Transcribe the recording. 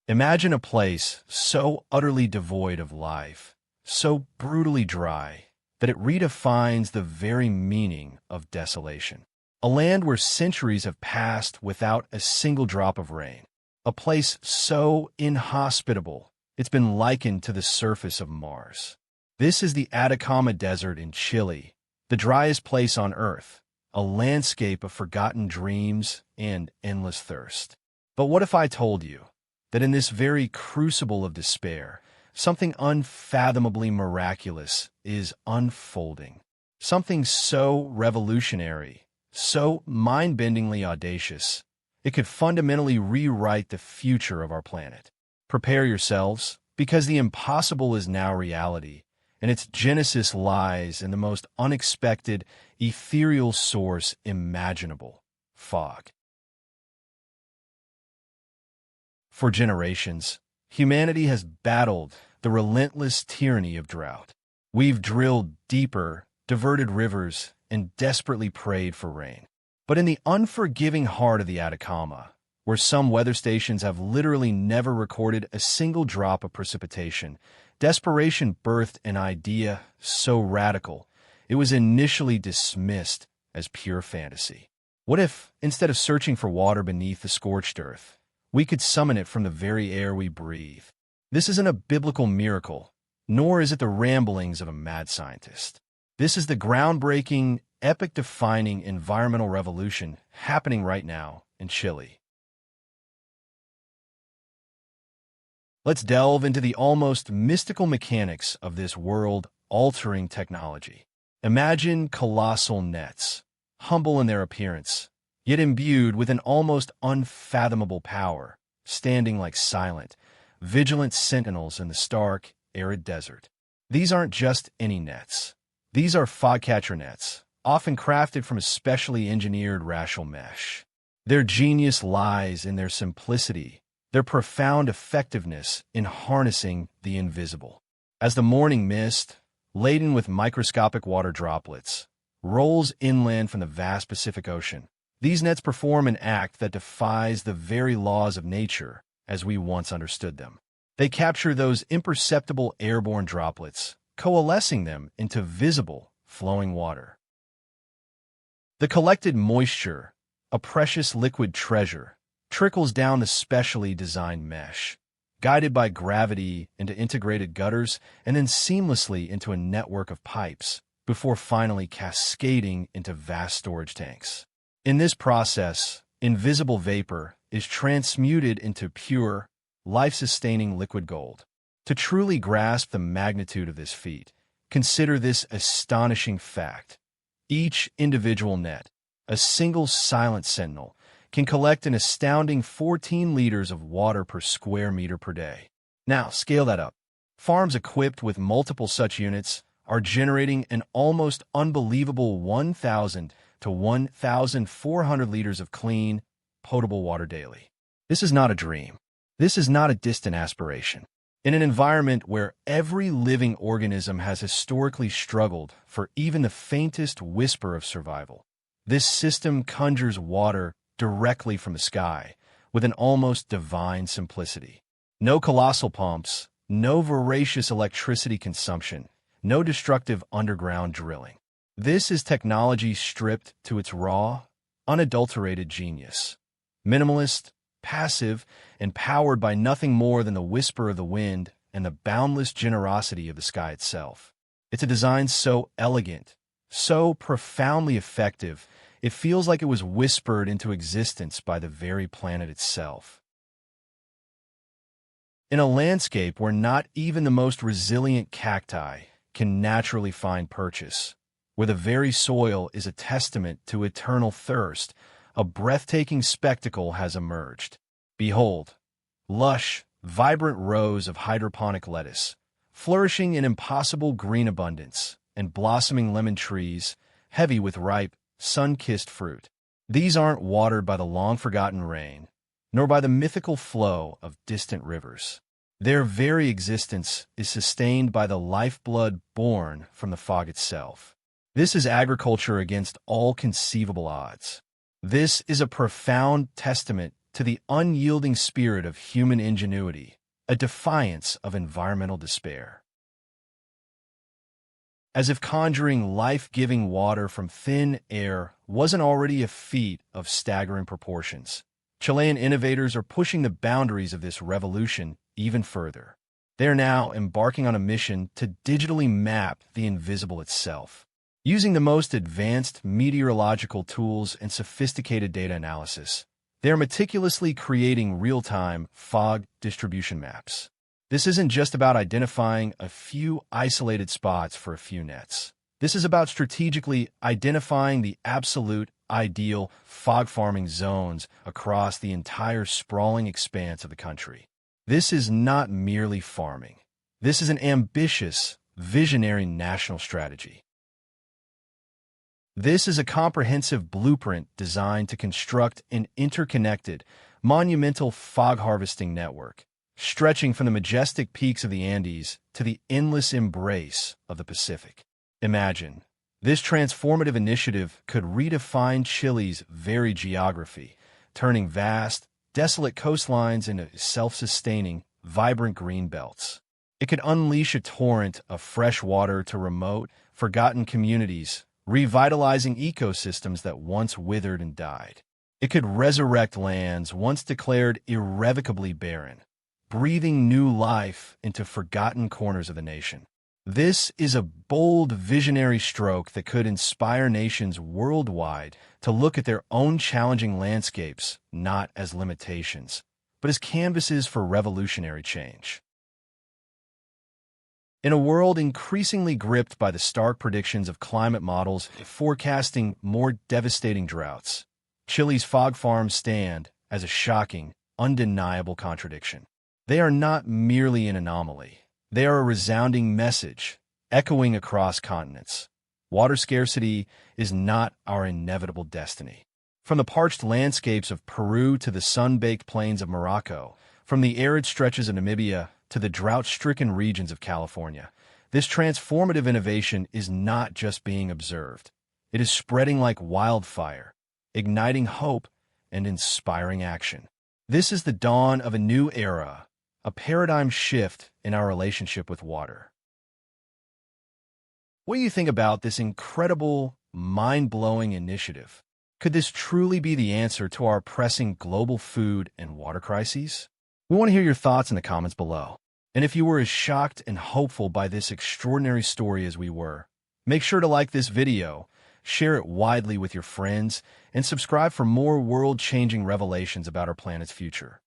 Imagine a place so utterly devoid of life, so brutally dry, that it redefines the very meaning of desolation. A land where centuries have passed without a single drop of rain. A place so inhospitable, it's been likened to the surface of Mars. This is the Atacama Desert in Chile, the driest place on Earth, a landscape of forgotten dreams and endless thirst. But what if I told you that in this very crucible of despair, something unfathomably miraculous is unfolding? Something so revolutionary, so mind-bendingly audacious, it could fundamentally rewrite the future of our planet. Prepare yourselves, because the impossible is now reality, and its genesis lies in the most unexpected, ethereal source imaginable: fog. For generations, humanity has battled the relentless tyranny of drought. We've drilled deeper, diverted rivers, and desperately prayed for rain. But in the unforgiving heart of the Atacama, where some weather stations have literally never recorded a single drop of precipitation, desperation birthed an idea so radical, it was initially dismissed as pure fantasy. What if, instead of searching for water beneath the scorched earth, we could summon it from the very air we breathe? This isn't a biblical miracle, nor is it the ramblings of a mad scientist. This is the groundbreaking, epic-defining environmental revolution happening right now in Chile. Let's delve into the almost mystical mechanics of this world-altering technology. Imagine colossal nets, humble in their appearance, yet imbued with an almost unfathomable power, standing like silent, vigilant sentinels in the stark, arid desert. These aren't just any nets. These are fogcatcher nets, often crafted from a specially engineered racial mesh. Their genius lies in their simplicity, their profound effectiveness in harnessing the invisible. As the morning mist, laden with microscopic water droplets, rolls inland from the vast Pacific Ocean, these nets perform an act that defies the very laws of nature as we once understood them. They capture those imperceptible airborne droplets, coalescing them into visible, flowing water. The collected moisture, a precious liquid treasure, trickles down the specially designed mesh, guided by gravity into integrated gutters and then seamlessly into a network of pipes, before finally cascading into vast storage tanks. In this process, invisible vapor is transmuted into pure, life-sustaining liquid gold. To truly grasp the magnitude of this feat, consider this astonishing fact. Each individual net, a single silent sentinel, can collect an astounding 14 liters of water per square meter per day. Now, scale that up. Farms equipped with multiple such units are generating an almost unbelievable 1,000 to 1,400 liters of clean, potable water daily. This is not a dream. This is not a distant aspiration. In an environment where every living organism has historically struggled for even the faintest whisper of survival, this system conjures water directly from the sky with an almost divine simplicity. No colossal pumps, no voracious electricity consumption, no destructive underground drilling. This is technology stripped to its raw, unadulterated genius. Minimalist, passive, and powered by nothing more than the whisper of the wind and the boundless generosity of the sky itself. It's a design so elegant, so profoundly effective, it feels like it was whispered into existence by the very planet itself. In a landscape where not even the most resilient cacti can naturally find purchase, where the very soil is a testament to eternal thirst, a breathtaking spectacle has emerged. Behold, lush, vibrant rows of hydroponic lettuce, flourishing in impossible green abundance, and blossoming lemon trees, heavy with ripe, sun-kissed fruit. These aren't watered by the long-forgotten rain, nor by the mythical flow of distant rivers. Their very existence is sustained by the lifeblood born from the fog itself. This is agriculture against all conceivable odds. This is a profound testament to the unyielding spirit of human ingenuity, a defiance of environmental despair. As if conjuring life-giving water from thin air wasn't already a feat of staggering proportions, Chilean innovators are pushing the boundaries of this revolution even further. They are now embarking on a mission to digitally map the invisible itself. Using the most advanced meteorological tools and sophisticated data analysis, they are meticulously creating real-time fog distribution maps. This isn't just about identifying a few isolated spots for a few nets. This is about strategically identifying the absolute ideal fog farming zones across the entire sprawling expanse of the country. This is not merely farming. This is an ambitious, visionary national strategy. This is a comprehensive blueprint designed to construct an interconnected, monumental fog harvesting network, stretching from the majestic peaks of the Andes to the endless embrace of the Pacific. Imagine, this transformative initiative could redefine Chile's very geography, turning vast, desolate coastlines into self-sustaining, vibrant green belts. It could unleash a torrent of fresh water to remote, forgotten communities, revitalizing ecosystems that once withered and died. It could resurrect lands once declared irrevocably barren, breathing new life into forgotten corners of the nation. This is a bold, visionary stroke that could inspire nations worldwide to look at their own challenging landscapes not as limitations, but as canvases for revolutionary change. In a world increasingly gripped by the stark predictions of climate models forecasting more devastating droughts, Chile's fog farms stand as a shocking, undeniable contradiction. They are not merely an anomaly. They are a resounding message, echoing across continents. Water scarcity is not our inevitable destiny. From the parched landscapes of Peru to the sun-baked plains of Morocco, from the arid stretches of Namibia to the drought-stricken regions of California, this transformative innovation is not just being observed. It is spreading like wildfire, igniting hope and inspiring action. This is the dawn of a new era, a paradigm shift in our relationship with water. What do you think about this incredible, mind-blowing initiative? Could this truly be the answer to our pressing global food and water crises? We want to hear your thoughts in the comments below. And if you were as shocked and hopeful by this extraordinary story as we were, make sure to like this video, share it widely with your friends, and subscribe for more world-changing revelations about our planet's future.